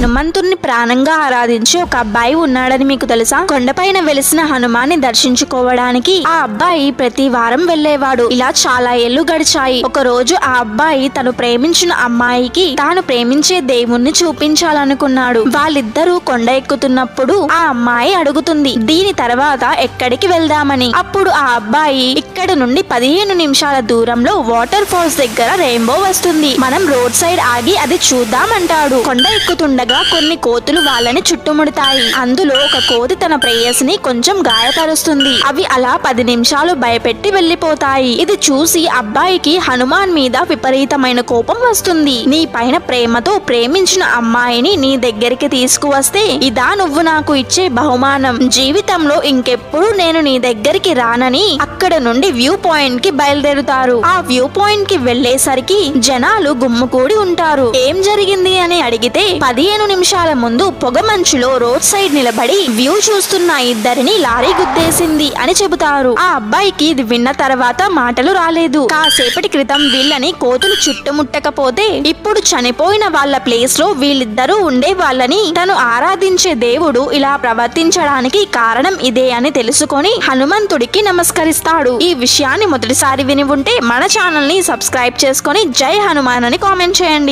హనుమంతుణ్ణి ప్రాణంగా ఆరాధించే ఒక అబ్బాయి ఉన్నాడని మీకు తెలుసా? కొండపైన వెలిసిన హనుమాన్ని దర్శించుకోవడానికి ఆ అబ్బాయి ప్రతి వారం వెళ్లేవాడు. ఇలా చాలా ఏళ్లు గడిచాయి. ఒక రోజు ఆ అబ్బాయి తను ప్రేమించిన అమ్మాయికి తాను ప్రేమించే దేవుణ్ణి చూపించాలనుకున్నాడు. వాళ్ళిద్దరూ కొండ ఎక్కుతున్నప్పుడు ఆ అమ్మాయి అడుగుతుంది, దీని తర్వాత ఎక్కడికి వెళ్దామని. అప్పుడు ఆ అబ్బాయి ఇక్కడ నుండి 15 నిమిషాల దూరంలో వాటర్ ఫాల్స్ దగ్గర రెయిన్బో వస్తుంది, మనం రోడ్ సైడ్ ఆగి అది చూద్దామంటాడు. కొండ ఎక్కుతుండగా కొన్ని కోతులు వాళ్ళని చుట్టుముడతాయి. అందులో ఒక కోతి తన ప్రేయసిని కొంచెం గాయపరుస్తుంది. అవి అలా 10 నిమిషాలు భయపెట్టి వెళ్లిపోతాయి. ఇది చూసి అబ్బాయికి హనుమాన్ మీద విపరీతమైన కోపం వస్తుంది. నీ పైన ప్రేమతో ప్రేమించిన అమ్మాయిని నీ దగ్గరికి తీసుకువస్తే ఇదా నువ్వు నాకు ఇచ్చే బహుమానం, జీవితంలో ఇంకెప్పుడు నేను నీ దగ్గరికి రానని అక్కడ నుండి వ్యూ పాయింట్ కి బయలుదేరుతారు. ఆ వ్యూ పాయింట్ కి వెళ్లేసరికి జనాలు గుమ్ముకూడి ఉంటారు. ఏం జరిగింది అని అడిగితే 15 నిమిషాల ముందు పొగ మంచులో రోడ్ సైడ్ నిలబడి వ్యూ చూస్తున్న ఇద్దరిని లారీ గుద్దేసింది అని చెబుతారు. ఆ అబ్బాయికి ఇది విన్న తర్వాత మాటలు రాలేదు. కాసేపటి క్రితం వీళ్ళని కోతులు చుట్టుముట్టకపోతే ఇప్పుడు చనిపోయిన వాళ్ళ ప్లేస్ లో వీళ్ళిద్దరూ ఉండే వాళ్ళని తను ఆరాధించే దేవుడు ఇలా ప్రవర్తించడానికి కారణం ఇదే అని తెలుసుకొని హనుమంతుడికి నమస్కరిస్తాడు. ఈ విషయాన్ని మొదటిసారి విని ఉంటే మన ఛానల్ ని సబ్స్క్రైబ్ చేసుకొని జై హనుమాన్ అని కామెంట్ చేయండి.